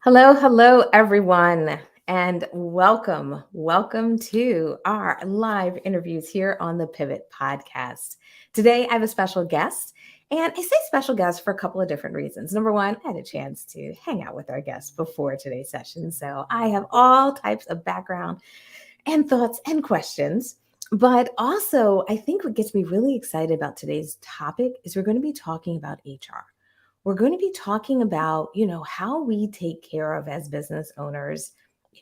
Hello, hello, everyone, and welcome. Welcome to our live interviews here on the Pivot Podcast. Today, I have a special guest, and I say special guest for a couple of different reasons. Number one, I had a chance to hang out with our guests before today's session, so I have all types of background and thoughts and questions. But also, I think what gets me really excited about today's topic is we're going to be talking about HR. We're going to be talking about, how we take care of as business owners,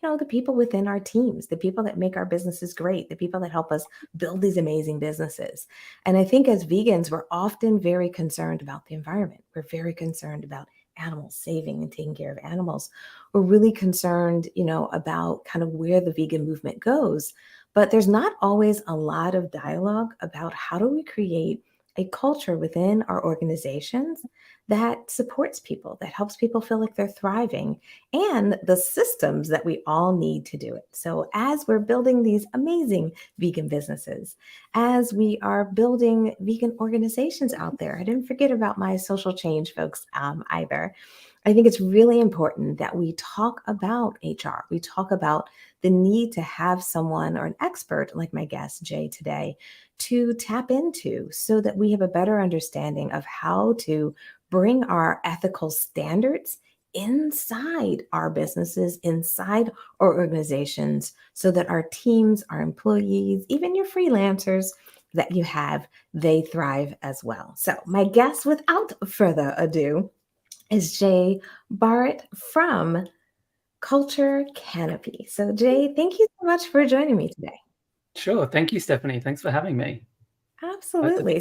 the people within our teams, the people that make our businesses great, the people that help us build these amazing businesses. And I think as vegans, we're often very concerned about the environment. We're very concerned about animals, saving and taking care of animals. We're really concerned, about kind of where the vegan movement goes. But there's not always a lot of dialogue about how do we create a culture within our organizations that supports people, that helps people feel like they're thriving, and the systems that we all need to do it. So, as we're building these amazing vegan businesses, as we are building vegan organizations out there, I didn't forget about my social change folks either. I think it's really important that we talk about HR. We talk about the need to have someone or an expert like my guest, Jay, today to tap into so that we have a better understanding of how to bring our ethical standards inside our businesses, inside our organizations, so that our teams, our employees, even your freelancers that you have, they thrive as well. So, my guest, without further ado, is Jay Barrett from Culture Canopy. So, Jay, thank you so much for joining me today. Sure. Thank you, Stephanie. Thanks for having me. Absolutely.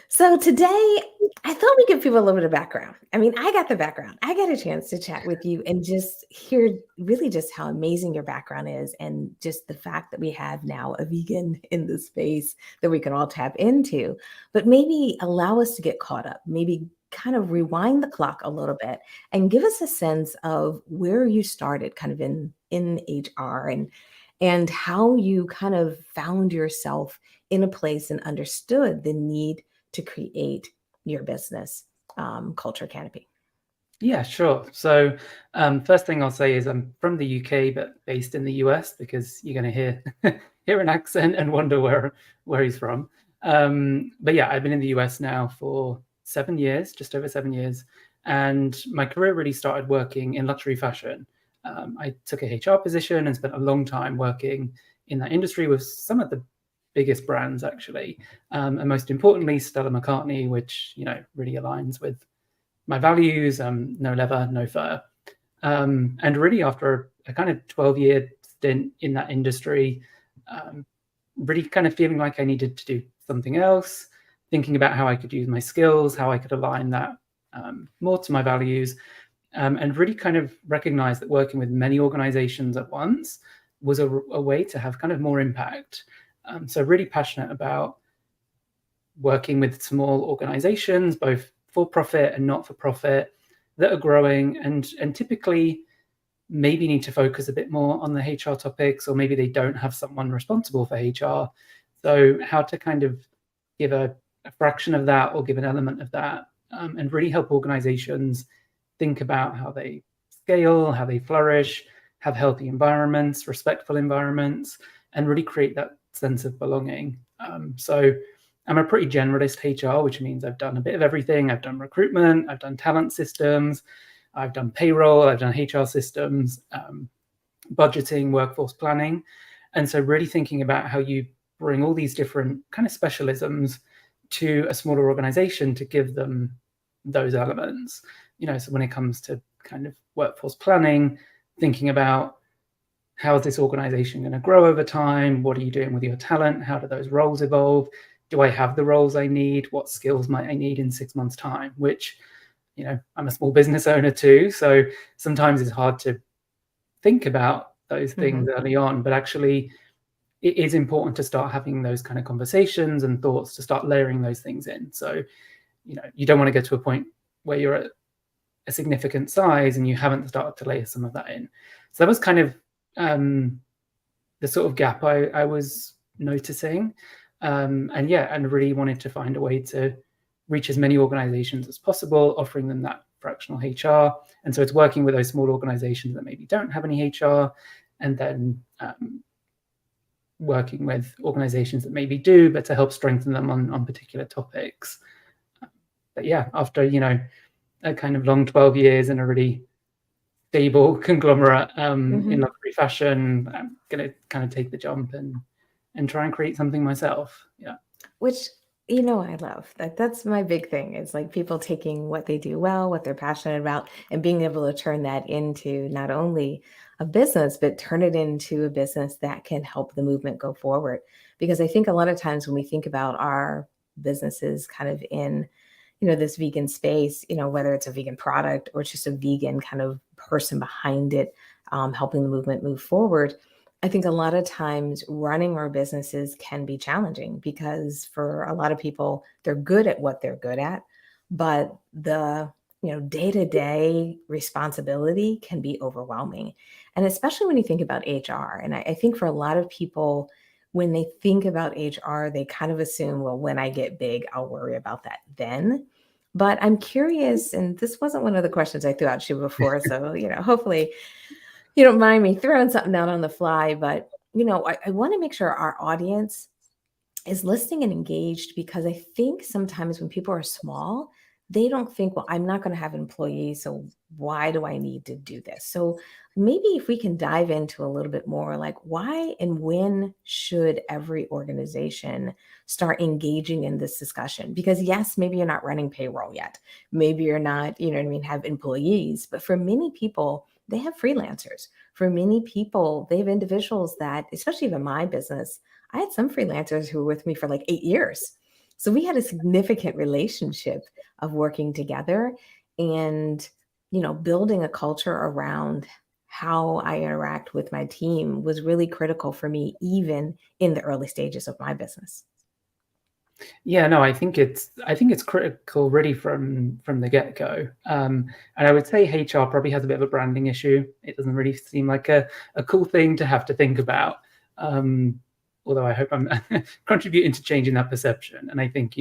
So today, I thought we could give people a little bit of background. I mean, I got the background. I got a chance to chat with you and just hear really just how amazing your background is, and just the fact that we have now a vegan in the space that we can all tap into, but maybe allow us to get caught up, maybe kind of rewind the clock a little bit and give us a sense of where you started kind of in HR, and how you kind of found yourself in a place and understood the need to create your business, Culture Canopy. Yeah, sure. So first thing I'll say is I'm from the UK, but based in the US, because you're going to hear an accent and wonder where he's from. But yeah, I've been in the US now for 7 years, just over 7 years. And my career really started working in luxury fashion. I took a HR position and spent a long time working in that industry with some of the biggest brands, actually. And most importantly, Stella McCartney, which, really aligns with my values, no leather, no fur. And really after a kind of 12-year stint in that industry, really kind of feeling like I needed to do something else, thinking about how I could use my skills, how I could align that more to my values, and really kind of recognize that working with many organizations at once was a way to have kind of more impact. So really passionate about working with small organizations, both for profit and not for profit, that are growing and typically maybe need to focus a bit more on the HR topics, or maybe they don't have someone responsible for HR. So how to kind of give a fraction of that or give an element of that, and really help organizations think about how they scale, how they flourish, have healthy environments, respectful environments, and really create that sense of belonging. So I'm a pretty generalist HR, which means I've done a bit of everything. I've done recruitment, I've done talent systems, I've done payroll, I've done HR systems, budgeting, workforce planning. And so really thinking about how you bring all these different kind of specialisms to a smaller organization to give them those elements. So when it comes to kind of workforce planning, thinking about how is this organization going to grow over time? What are you doing with your talent? How do those roles evolve? Do I have the roles I need? What skills might I need in 6 months' time? Which, I'm a small business owner too. So sometimes it's hard to think about those things early on, but actually it is important to start having those kind of conversations and thoughts, to start layering those things in. So, you don't want to get to a point where you're at a significant size and you haven't started to layer some of that in. So that was kind of the sort of gap I was noticing. And really wanted to find a way to reach as many organizations as possible, offering them that fractional HR. And so it's working with those small organizations that maybe don't have any HR, and then working with organizations that maybe do, but to help strengthen them on particular topics. But yeah, after, a kind of long 12 years in a really stable conglomerate in luxury fashion, I'm going to kind of take the jump and try and create something myself. Yeah. Which, I love that. That's my big thing. It's like people taking what they do well, what they're passionate about, and being able to turn that into not only a business, but turn it into a business that can help the movement go forward. Because I think a lot of times when we think about our businesses kind of in, this vegan space, whether it's a vegan product or just a vegan kind of person behind it, helping the movement move forward, I think a lot of times running our businesses can be challenging because for a lot of people, they're good at what they're good at, but the day-to-day responsibility can be overwhelming. And especially when you think about HR. And I think for a lot of people, when they think about HR, they kind of assume, well, when I get big, I'll worry about that then. But I'm curious, and this wasn't one of the questions I threw out to you before. So, hopefully you don't mind me throwing something out on the fly, but I want to make sure our audience is listening and engaged because I think sometimes when people are small, they don't think, well, I'm not going to have employees, so why do I need to do this? So maybe if we can dive into a little bit more, like why and when should every organization start engaging in this discussion? Because yes, maybe you're not running payroll yet. Maybe you're not, have employees, but for many people, they have freelancers. For many people, they have individuals that, especially in my business, I had some freelancers who were with me for like 8 years. So we had a significant relationship of working together and, building a culture around how I interact with my team was really critical for me, even in the early stages of my business. Yeah, no, I think it's critical really from the get-go. And I would say HR probably has a bit of a branding issue. It doesn't really seem like a cool thing to have to think about. Although I hope I'm contributing to changing that perception. And I think,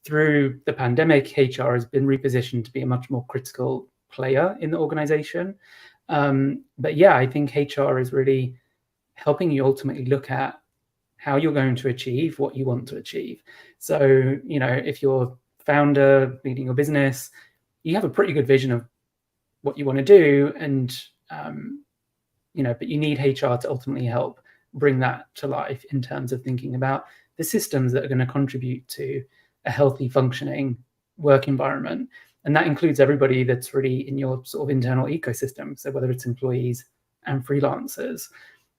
through the pandemic, HR has been repositioned to be a much more critical player in the organization. But yeah, I think HR is really helping you ultimately look at how you're going to achieve what you want to achieve. So, if you're founder leading your business, you have a pretty good vision of what you want to do. And, but you need HR to ultimately help bring that to life in terms of thinking about the systems that are going to contribute to a healthy functioning work environment. And that includes everybody that's really in your sort of internal ecosystem. So whether it's employees and freelancers,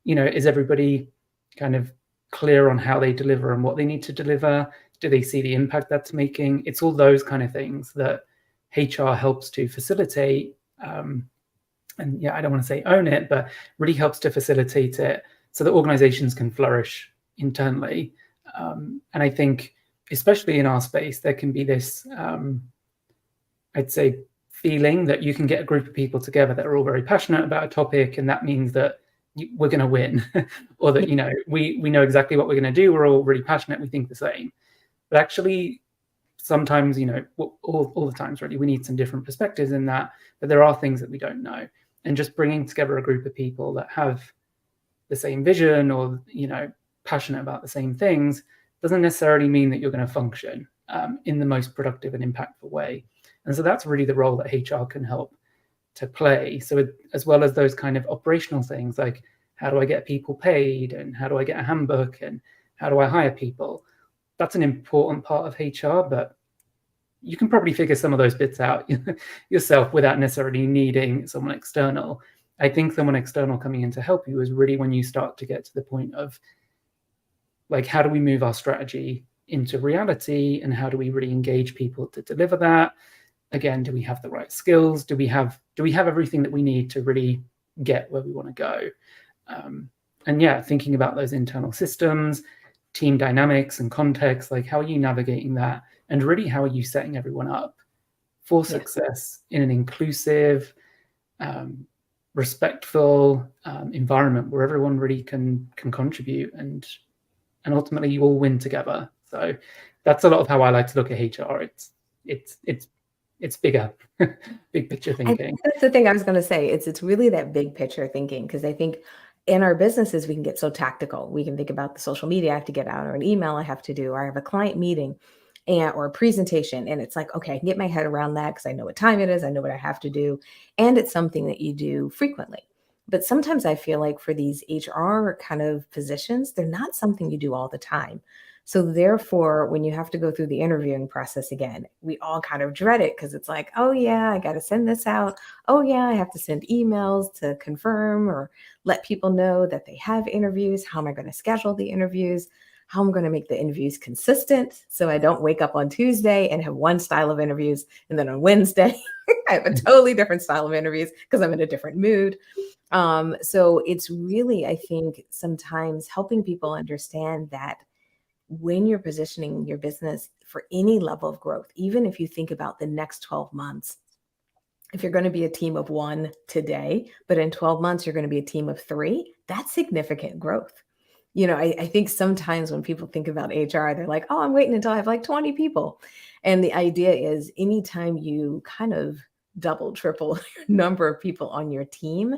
is everybody kind of clear on how they deliver and what they need to deliver? Do they see the impact that's making? It's all those kind of things that HR helps to facilitate. And yeah, I don't want to say own it, but really helps to facilitate it so that organizations can flourish internally. And I think, especially in our space, there can be this, I'd say, feeling that you can get a group of people together that are all very passionate about a topic, and that means that we're going to win, or that, we know exactly what we're going to do. We're all really passionate. We think the same. But actually, sometimes, all the times, really, we need some different perspectives in that. But there are things that we don't know. And just bringing together a group of people that have the same vision or, passionate about the same things doesn't necessarily mean that you're going to function in the most productive and impactful way. And so that's really the role that HR can help to play. So as well as those kind of operational things, like how do I get people paid and how do I get a handbook and how do I hire people? That's an important part of HR, but you can probably figure some of those bits out yourself without necessarily needing someone external. I think someone external coming in to help you is really when you start to get to the point of, like, how do we move our strategy into reality and how do we really engage people to deliver that? Again, do we have the right skills? Do we have everything that we need to really get where we want to go? And yeah, thinking about those internal systems, team dynamics and context, like how are you navigating that? And really, how are you setting everyone up for success in an inclusive, respectful environment where everyone really can contribute and ultimately you all win together. So that's a lot of how I like to look at HR. It's it's bigger, big picture I think thinking. that's the thing I was going to say. It's really that big picture thinking, because I think in our businesses we can get so tactical. We can think about the social media I have to get out, or an email I have to do, or I have a client meeting and or a presentation, and it's like, okay, I can get my head around that because I know what time it is, I know what I have to do, and it's something that you do frequently. But sometimes I feel like for these HR kind of positions, they're not something you do all the time. So therefore, when you have to go through the interviewing process again, we all kind of dread it because it's like, oh yeah, I got to send this out. Oh yeah, I have to send emails to confirm or let people know that they have interviews. How am I going to schedule the interviews? How am I going to make the interviews consistent so I don't wake up on Tuesday and have one style of interviews, and then on Wednesday I have a totally different style of interviews because I'm in a different mood. So it's really, I think, sometimes helping people understand that when you're positioning your business for any level of growth, even if you think about the next 12 months, if you're going to be a team of one today, but in 12 months, you're going to be a team of three, that's significant growth. I think sometimes when people think about HR, they're like, oh, I'm waiting until I have like 20 people. And the idea is anytime you kind of double, triple number of people on your team,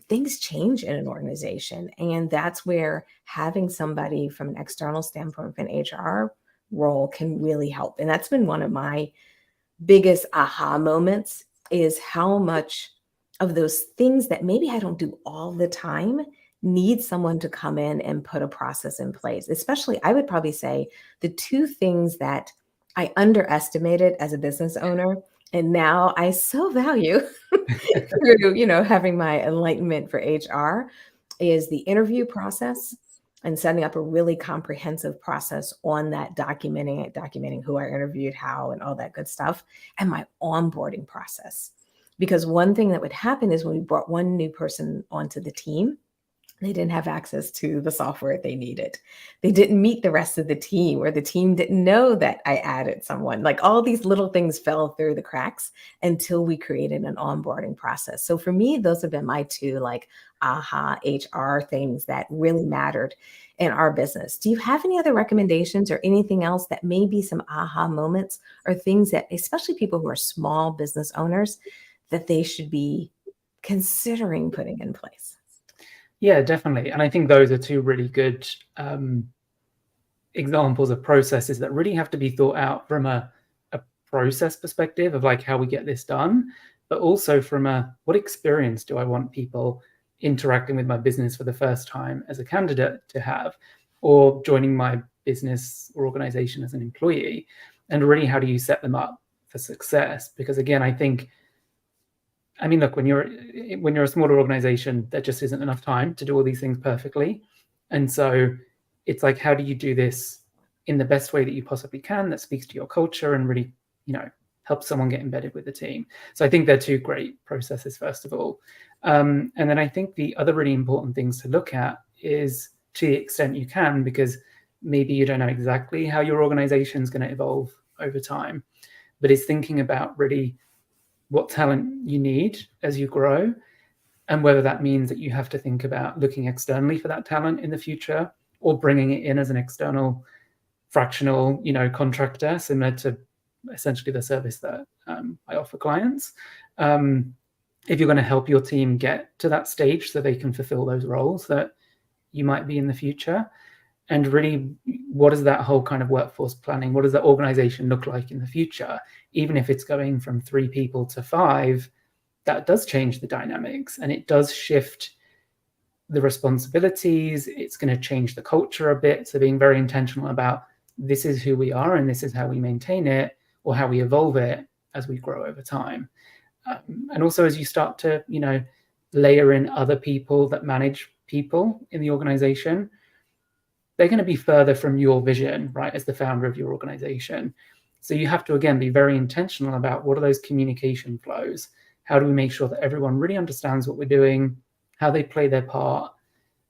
things change in an organization. And that's where having somebody from an external standpoint, from an HR role, can really help. And that's been one of my biggest aha moments, is how much of those things that maybe I don't do all the time need someone to come in and put a process in place. Especially, I would probably say the two things that I underestimated as a business owner, and now I so value through, having my enlightenment for HR, is the interview process and setting up a really comprehensive process on that, documenting who I interviewed, how, and all that good stuff, and my onboarding process. Because one thing that would happen is when we brought one new person onto the team, they didn't have access to the software they needed. They didn't meet the rest of the team, or the team didn't know that I added someone. Like, all these little things fell through the cracks until we created an onboarding process. So for me, those have been my two, like, aha HR things that really mattered in our business. Do you have any other recommendations or anything else that may be some aha moments, or things that, especially people who are small business owners, that they should be considering putting in place? Yeah, definitely. And I think those are two really good examples of processes that really have to be thought out from a process perspective of like how we get this done, but also from what experience do I want people interacting with my business for the first time as a candidate to have, or joining my business or organization as an employee, and really how do you set them up for success? Because again, I mean, look, when you're a smaller organization, there just isn't enough time to do all these things perfectly. And so it's like, how do you do this in the best way that you possibly can, that speaks to your culture and really, help someone get embedded with the team? So I think they're two great processes, first of all. And then I think the other really important things to look at is, to the extent you can, because maybe you don't know exactly how your organization is going to evolve over time, but is thinking about really what talent you need as you grow, and whether that means that you have to think about looking externally for that talent in the future, or bringing it in as an external fractional, contractor, similar to essentially the service that I offer clients. If you're going to help your team get to that stage so they can fulfill those roles that you might be in the future. And really, what is that whole kind of workforce planning? What does that organization look like in the future? Even if it's going from 3 people to 5, that does change the dynamics, and it does shift the responsibilities. It's going to change the culture a bit. So being very intentional about, this is who we are and this is how we maintain it, or how we evolve it as we grow over time. And also, as you start to, layer in other people that manage people in the organization, they're going to be further from your vision, right, as the founder of your organization. So you have to, again, be very intentional about, what are those communication flows? How do we make sure that everyone really understands what we're doing, how they play their part?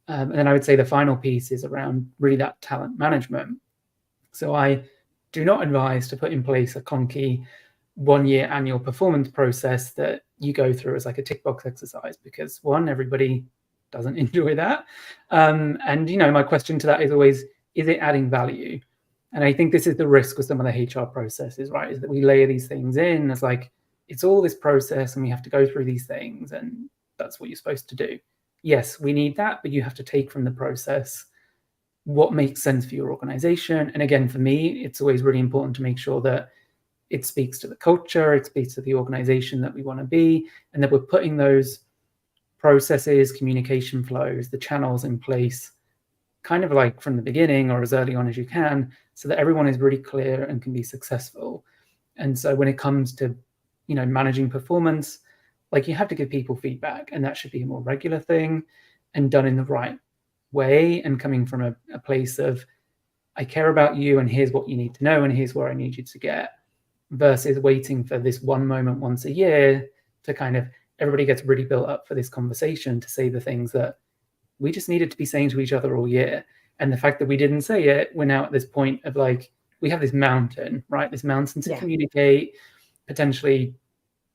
And then I would say the final piece is around really that talent management. So I do not advise to put in place a clunky 1-year annual performance process that you go through as like a tick box exercise, because one, everybody doesn't enjoy that. And, my question to that is always, is it adding value? And I think this is the risk with some of the HR processes, right? Is that we layer these things in as like, it's all this process and we have to go through these things and that's what you're supposed to do. Yes, we need that, but you have to take from the process what makes sense for your organization. And again, for me, it's always really important to make sure that it speaks to the culture, it speaks to the organization that we want to be, and that we're putting those processes, communication flows, the channels in place kind of like from the beginning or as early on as you can, so that everyone is really clear and can be successful. And so when it comes to, managing performance, like you have to give people feedback, and that should be a more regular thing and done in the right way and coming from a place of, I care about you and here's what you need to know and here's where I need you to get, versus waiting for this one moment once a year to kind of, everybody gets really built up for this conversation to say the things that we just needed to be saying to each other all year. And the fact that we didn't say it, we're now at this point of like, we have this mountain, right? This mountain to communicate, potentially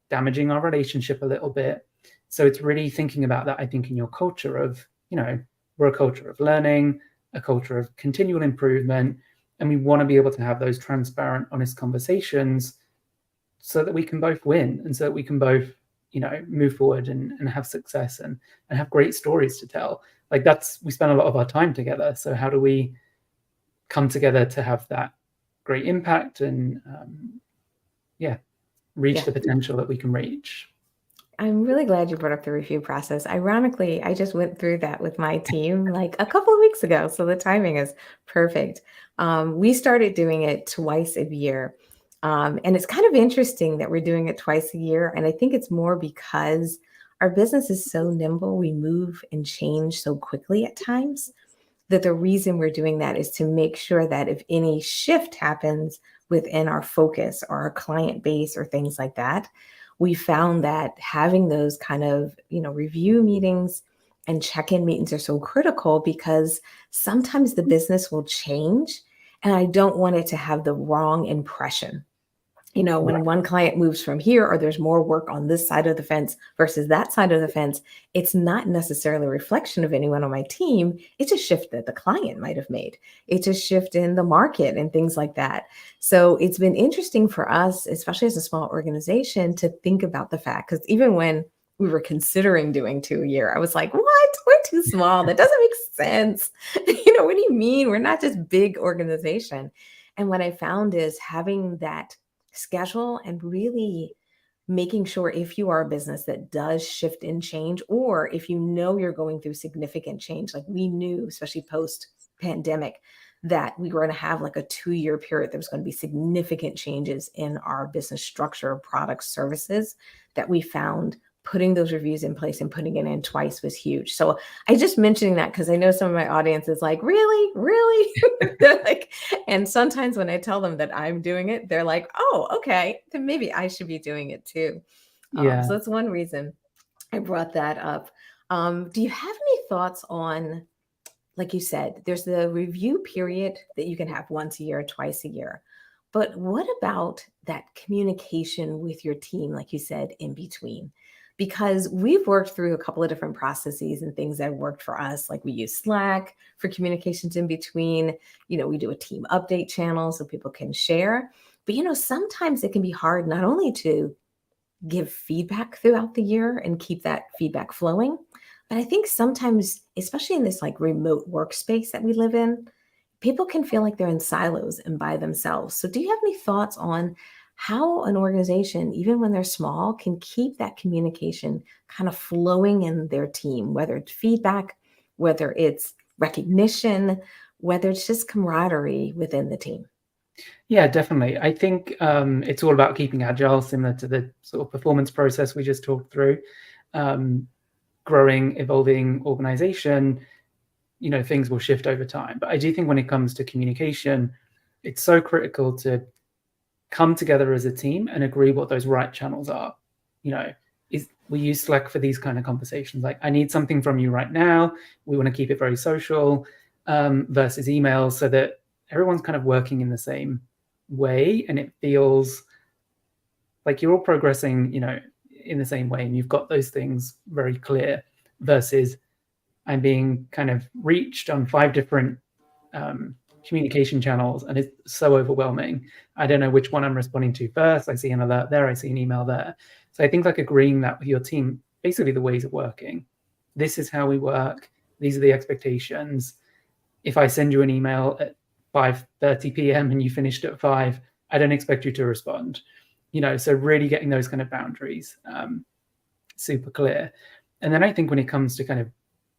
damaging our relationship a little bit. So it's really thinking about that, I think, in your culture of, we're a culture of learning, a culture of continual improvement, and we want to be able to have those transparent, honest conversations so that we can both win and so that we can both, move forward and have success and have great stories to tell. Like we spend a lot of our time together. So how do we come together to have that great impact and reach the potential that we can reach? I'm really glad you brought up the review process. Ironically, I just went through that with my team like a couple of weeks ago. So the timing is perfect. We started doing it twice a year. And it's kind of interesting that we're doing it twice a year. And I think it's more because our business is so nimble. We move and change so quickly at times that the reason we're doing that is to make sure that if any shift happens within our focus or our client base or things like that, we found that having those kind of, review meetings and check-in meetings are so critical because sometimes the business will change and I don't want it to have the wrong impression. When one client moves from here or there's more work on this side of the fence versus that side of the fence, it's not necessarily a reflection of anyone on my team. It's a shift that the client might have made. It's a shift in the market and things like that. So it's been interesting for us, especially as a small organization, to think about the fact, because even when we were considering doing 2 a year, I was like, what? We're too small. That doesn't make sense. What do you mean? We're not just big organization. And what I found is having that schedule and really making sure if you are a business that does shift and change, or if you're going through significant change, like we knew, especially post pandemic, that we were going to have like a 2-year period. There was going to be significant changes in our business structure, products, services, that we found putting those reviews in place and putting it in twice was huge. So I just mentioning that because I know some of my audience is like, really? They're like, and sometimes when I tell them that I'm doing it, they're like, oh, okay, then maybe I should be doing it too. So that's one reason I brought that up. Do you have any thoughts on, like you said, there's the review period that you can have once a year, twice a year. But what about that communication with your team, like you said, in between? Because we've worked through a couple of different processes and things that worked for us. Like we use Slack for communications in between. We do a team update channel so people can share. But, sometimes it can be hard not only to give feedback throughout the year and keep that feedback flowing, but I think sometimes, especially in this like remote workspace that we live in, people can feel like they're in silos and by themselves. So do you have any thoughts on how an organization, even when they're small, can keep that communication kind of flowing in their team, whether it's feedback, whether it's recognition, whether it's just camaraderie within the team? Yeah, definitely. I think it's all about keeping agile, similar to the sort of performance process we just talked through. Growing, evolving organization, things will shift over time. But I do think when it comes to communication, it's so critical to come together as a team and agree what those right channels are. We use Slack for these kind of conversations. Like, I need something from you right now. We want to keep it very social, versus emails, so that everyone's kind of working in the same way and it feels like you're all progressing, in the same way and you've got those things very clear, versus I'm being kind of reached on 5 different communication channels, and it's so overwhelming. I don't know which one I'm responding to first. I see an alert there, I see an email there. So I think like agreeing that with your team, basically the ways of working. This is how we work. These are the expectations. If I send you an email at 5:30 p.m. and you finished at 5, I don't expect you to respond. So really getting those kind of boundaries super clear. And then I think when it comes to kind of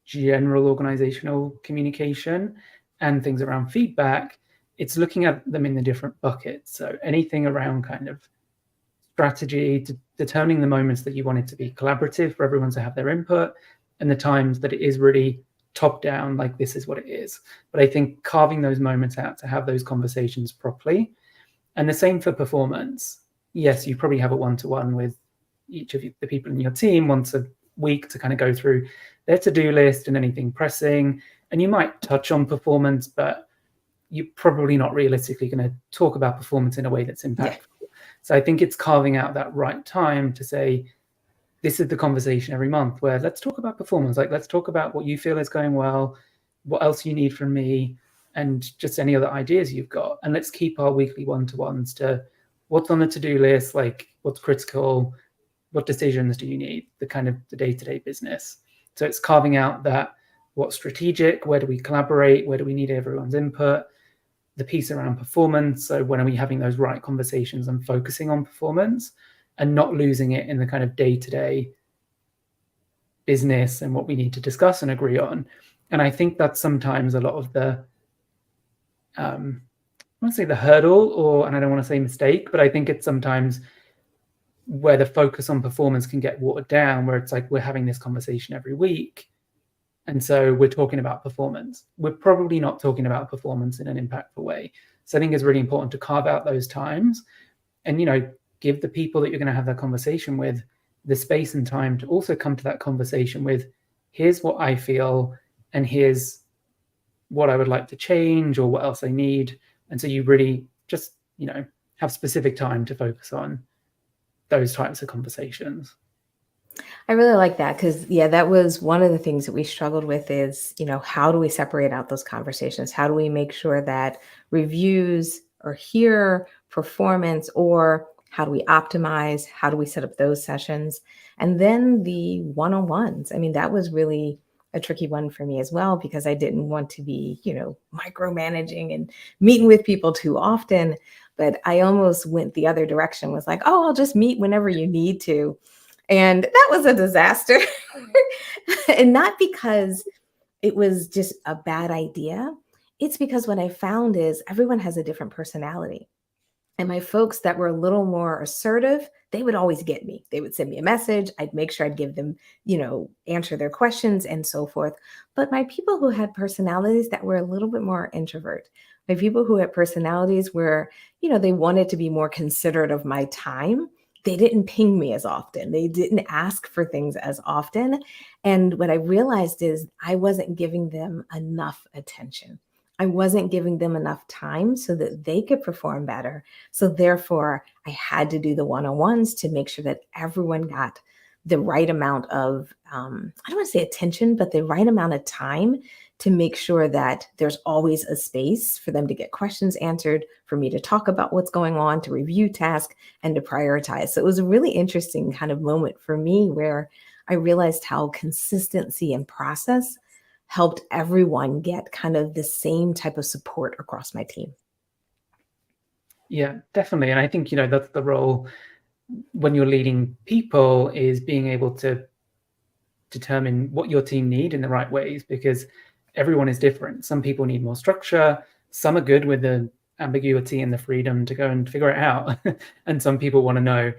general organizational communication and things around feedback, it's looking at them in the different buckets. So anything around kind of strategy, to determining the moments that you want it to be collaborative for everyone to have their input, and the times that it is really top down, like this is what it is. But I think carving those moments out to have those conversations properly. And the same for performance. Yes, you probably have a one-to-one with each of the people in your team once a week to kind of go through their to-do list and anything pressing. And you might touch on performance, but you're probably not realistically going to talk about performance in a way that's impactful. Yeah. So I think it's carving out that right time to say, this is the conversation every month where let's talk about performance. Like, let's talk about what you feel is going well, what else you need from me, and just any other ideas you've got. And let's keep our weekly one-to-ones to what's on the to-do list, like what's critical, what decisions do you need, the kind of the day-to-day business. So it's carving out that what's strategic, where do we collaborate, where do we need everyone's input, the piece around performance. So when are we having those right conversations and focusing on performance and not losing it in the kind of day-to-day business and what we need to discuss and agree on. And I think that's sometimes a lot of the, I want to say the hurdle, and I don't want to say mistake, but I think it's sometimes where the focus on performance can get watered down, where it's like we're having this conversation every week. And so we're talking about performance. We're probably not talking about performance in an impactful way. So I think it's really important to carve out those times and, give the people that you're going to have that conversation with the space and time to also come to that conversation with, here's what I feel, and here's what I would like to change or what else I need. And so you really just, have specific time to focus on those types of conversations. I really like that because, that was one of the things that we struggled with is, how do we separate out those conversations? How do we make sure that reviews are here, performance, or how do we optimize? How do we set up those sessions? And then the one-on-ones. I mean, that was really a tricky one for me as well, because I didn't want to be, micromanaging and meeting with people too often. But I almost went the other direction, was like, oh, I'll just meet whenever you need to. And that was a disaster. And not because it was just a bad idea. It's because what I found is everyone has a different personality. And my folks that were a little more assertive, they would always get me. They would send me a message. I'd make sure I'd give them, answer their questions and so forth. But my people who had personalities that were a little bit more introvert, my people who had personalities where, they wanted to be more considerate of my time, they didn't ping me as often. They didn't ask for things as often. And what I realized is I wasn't giving them enough attention. I wasn't giving them enough time so that they could perform better. So therefore, I had to do the one-on-ones to make sure that everyone got the right amount of, I don't want to say attention, but the right amount of time to make sure that there's always a space for them to get questions answered, for me to talk about what's going on, to review tasks, and to prioritize. So it was a really interesting kind of moment for me where I realized how consistency and process helped everyone get kind of the same type of support across my team. Yeah, definitely. And I think, that's the role when you're leading people, is being able to determine what your team need in the right ways, because everyone is different. Some people need more structure. Some are good with the ambiguity and the freedom to go and figure it out. And some people want to know,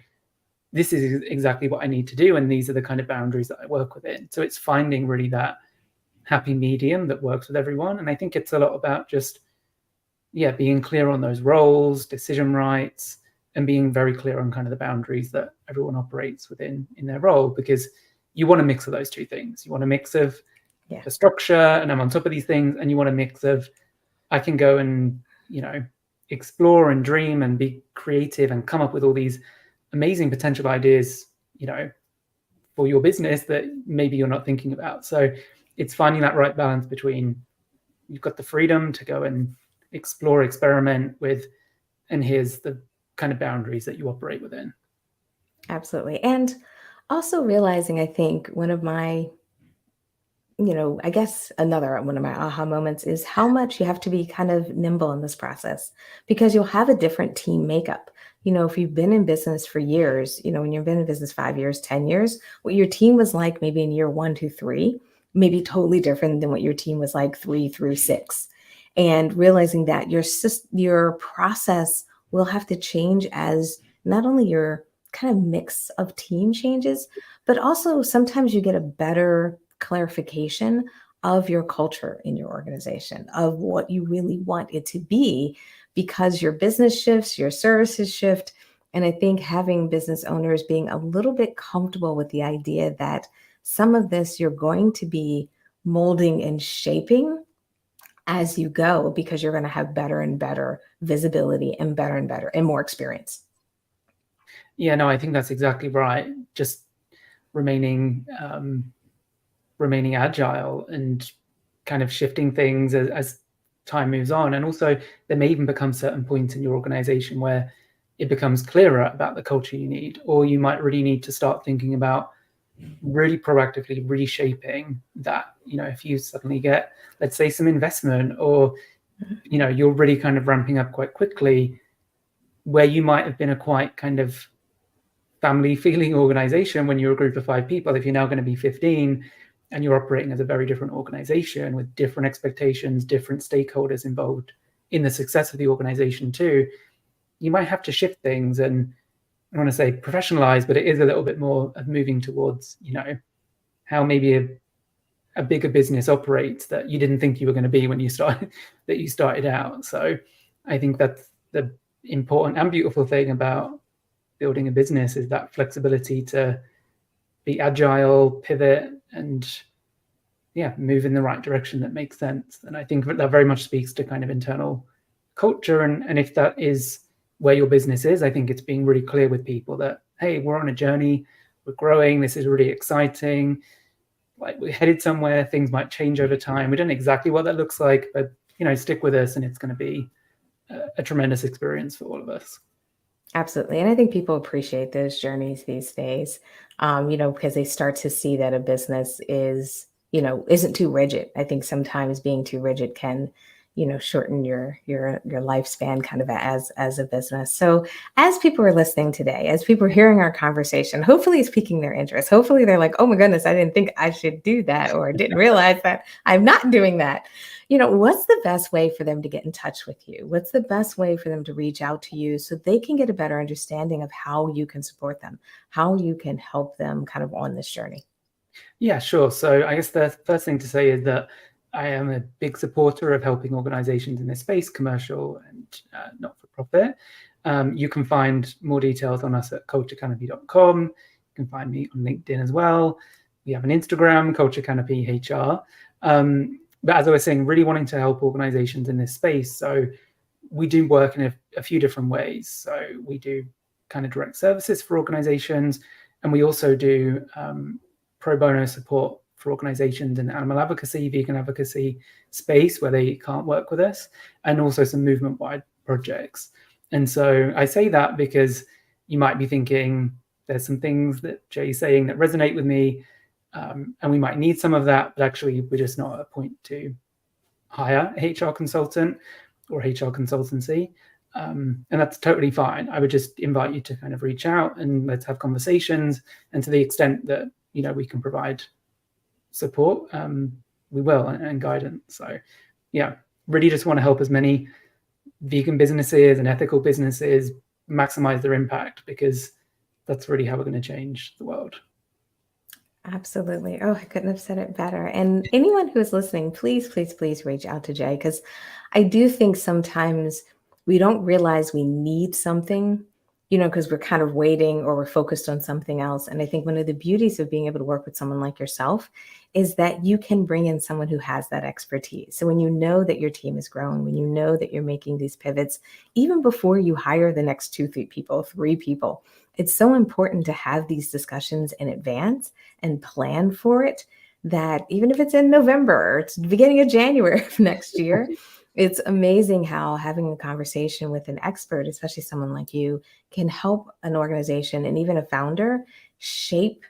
this is exactly what I need to do, and these are the kind of boundaries that I work within. So it's finding really that happy medium that works with everyone. And I think it's a lot about just, being clear on those roles, decision rights, and being very clear on kind of the boundaries that everyone operates within in their role, because you want a mix of those two things. You want a mix of the structure, and I'm on top of these things, and you want a mix of, I can go and, explore and dream and be creative and come up with all these amazing potential ideas, for your business that maybe you're not thinking about. So it's finding that right balance between, you've got the freedom to go and explore, experiment with, and here's the kind of boundaries that you operate within. Absolutely. And also realizing, I think one of my, I guess another one of my aha moments is how much you have to be kind of nimble in this process because you'll have a different team makeup. If you've been in business for years, when you've been in business 5 years, 10 years, what your team was like maybe in year 1, 2, 3, maybe totally different than what your team was like 3 through 6. And realizing that your process will have to change as not only your kind of mix of team changes, but also sometimes you get a better clarification of your culture in your organization, of what you really want it to be, because your business shifts, your services shift. And I think having business owners being a little bit comfortable with the idea that some of this you're going to be molding and shaping as you go, because you're going to have better and better visibility and better and more experience. Yeah, no, I think that's exactly right. Just remaining agile and kind of shifting things as time moves on. And also there may even become certain points in your organization where it becomes clearer about the culture you need, or you might really need to start thinking about really proactively reshaping that. If you suddenly get, let's say, some investment, or you're really kind of ramping up quite quickly, where you might have been a quite kind of family feeling organization when you're a group of 5 people, if you're now going to be 15 and you're operating as a very different organization with different expectations, different stakeholders involved in the success of the organization too, you might have to shift things and, I want to say professionalize, but it is a little bit more of moving towards, how maybe a bigger business operates that you didn't think you were going to be when you started out. So I think that's the important and beautiful thing about building a business, is that flexibility to be agile, pivot, and move in the right direction that makes sense. And I think that very much speaks to kind of internal culture. And if that is where your business is, I think it's being really clear with people that, hey, we're on a journey, we're growing, this is really exciting, like we're headed somewhere, things might change over time. We don't know exactly what that looks like, but stick with us and it's going to be a tremendous experience for all of us. Absolutely. And I think people appreciate those journeys these days, because they start to see that a business isn't too rigid. I think sometimes being too rigid can, shorten your lifespan kind of as a business. So as people are listening today, as people are hearing our conversation, hopefully it's piquing their interest. Hopefully they're like, oh my goodness, I didn't think I should do that, or didn't realize that I'm not doing that. What's the best way for them to get in touch with you? What's the best way for them to reach out to you so they can get a better understanding of how you can support them, how you can help them kind of on this journey? Yeah, sure. So I guess the first thing to say is that I am a big supporter of helping organizations in this space, commercial and not-for-profit. You can find more details on us at culturecanopy.com. You can find me on LinkedIn as well. We have an Instagram, Culture Canopy HR. But as I was saying, really wanting to help organizations in this space. So we do work in a few different ways. So we do kind of direct services for organizations, and we also do pro bono support for organizations in the animal advocacy, vegan advocacy space where they can't work with us, and also some movement-wide projects. And so I say that because you might be thinking there's some things that Jay's saying that resonate with me, and we might need some of that, but actually we're just not at a point to hire a HR consultant or HR consultancy. And that's totally fine. I would just invite you to kind of reach out and let's have conversations. And to the extent that, we can provide support, we will, and guidance. So yeah, really just want to help as many vegan businesses and ethical businesses maximize their impact, because that's really how we're going to change the world. Absolutely. Oh, I couldn't have said it better. And anyone who is listening, please, please, please reach out to Jay, because I do think sometimes we don't realize we need something, because we're kind of waiting or we're focused on something else. And I think one of the beauties of being able to work with someone like yourself is that you can bring in someone who has that expertise. So when you know that your team is growing, when you know that you're making these pivots, even before you hire the next 2, 3 people, 3 people, it's so important to have these discussions in advance and plan for it, that even if it's in November or it's the beginning of January of next year, it's amazing how having a conversation with an expert, especially someone like you, can help an organization and even a founder shape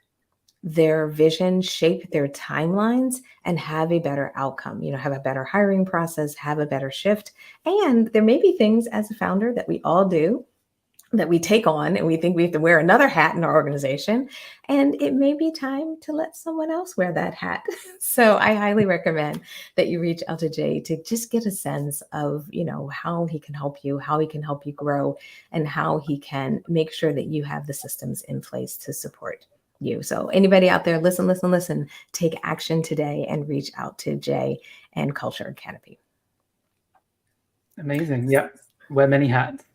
their vision, shape their timelines, and have a better outcome, have a better hiring process, have a better shift. And there may be things as a founder that we all do that we take on and we think we have to wear another hat in our organization. And it may be time to let someone else wear that hat. So I highly recommend that you reach out to Jay to just get a sense of, how he can help you, how he can help you grow, and how he can make sure that you have the systems in place to support you. So anybody out there, listen, take action today and reach out to Jay and Culture Canopy. Amazing. Yeah. Wear many hats.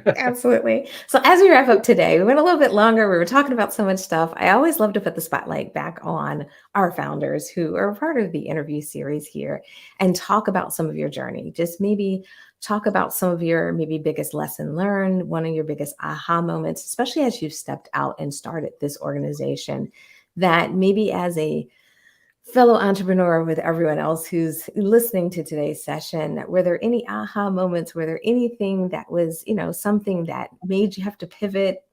Absolutely. So as we wrap up today, we went a little bit longer. We were talking about so much stuff. I always love to put the spotlight back on our founders who are part of the interview series here and talk about some of your journey. Just maybe talk about some of your maybe biggest lesson learned, one of your biggest aha moments, especially as you've stepped out and started this organization that maybe as a fellow entrepreneur with everyone else who's listening to today's session, were there any aha moments? Were there anything that was, something that made you have to pivot?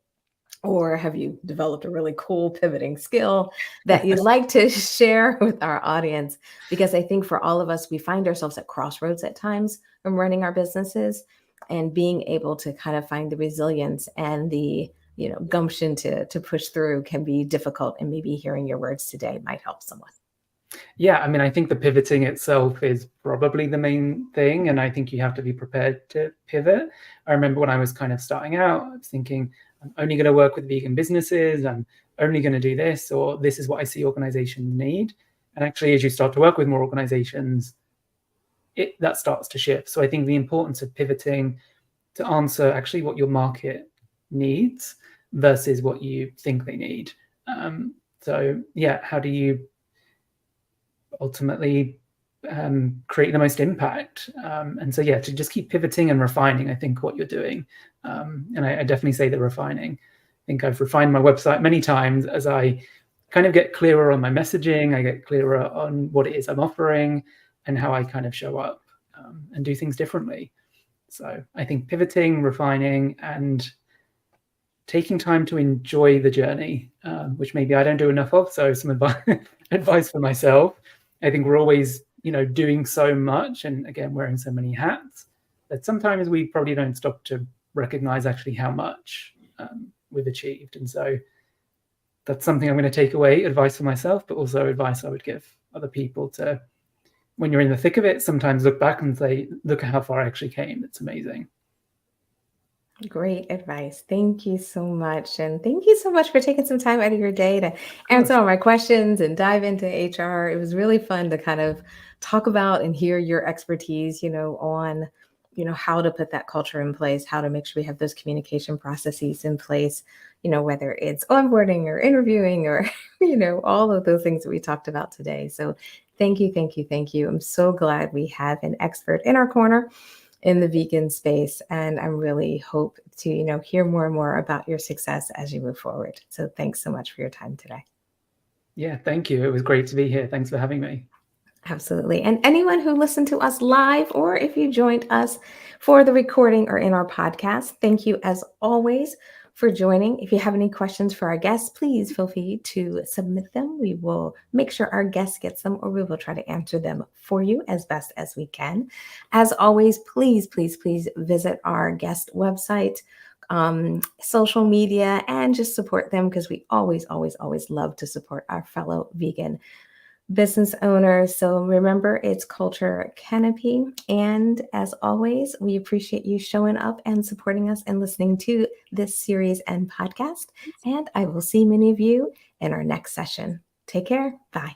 Or have you developed a really cool pivoting skill that you'd like to share with our audience? Because I think for all of us, we find ourselves at crossroads at times when running our businesses, and being able to kind of find the resilience and the gumption to push through can be difficult. And maybe hearing your words today might help someone. Yeah, I mean, I think the pivoting itself is probably the main thing, and I think you have to be prepared to pivot. I remember when I was kind of starting out, I was thinking, I'm only going to work with vegan businesses, I'm only going to do this, or this is what I see organizations need. And actually, as you start to work with more organizations, that starts to shift. So I think the importance of pivoting to answer actually what your market needs versus what you think they need. So yeah, how do you ultimately create the most impact? And so yeah, to just keep pivoting and refining, I think, what you're doing. And I definitely say the refining. I think I've refined my website many times as I kind of get clearer on my messaging, I get clearer on what it is I'm offering and how I kind of show up and do things differently. So I think pivoting, refining, and taking time to enjoy the journey, which maybe I don't do enough of. So some advice for myself. I think we're always, doing so much and again, wearing so many hats that sometimes we probably don't stop to recognize actually how much we've achieved. And so that's something I'm going to take away, advice for myself, but also advice I would give other people to, when you're in the thick of it, sometimes look back and say, look at how far I actually came. It's amazing. Great advice. Thank you so much. And thank you so much for taking some time out of your day to answer all my questions and dive into HR. It was really fun to kind of talk about and hear your expertise, on, how to put that culture in place, how to make sure we have those communication processes in place, whether it's onboarding or interviewing or, all of those things that we talked about today. So thank you, thank you, thank you. I'm so glad we have an expert in our corner in the vegan space. And I really hope to, hear more and more about your success as you move forward. So thanks so much for your time today. Yeah, thank you. It was great to be here. Thanks for having me. Absolutely. And anyone who listened to us live, or if you joined us for the recording or in our podcast, thank you as always for joining. If you have any questions for our guests, please feel free to submit them. We will make sure our guest gets them, or we will try to answer them for you as best as we can. As always, please, please, please visit our guest website, social media, and just support them, because we always, always, always love to support our fellow vegan business owners. So remember, it's Culture Canopy. And as always, we appreciate you showing up and supporting us and listening to this series and podcast. And I will see many of you in our next session. Take care. Bye.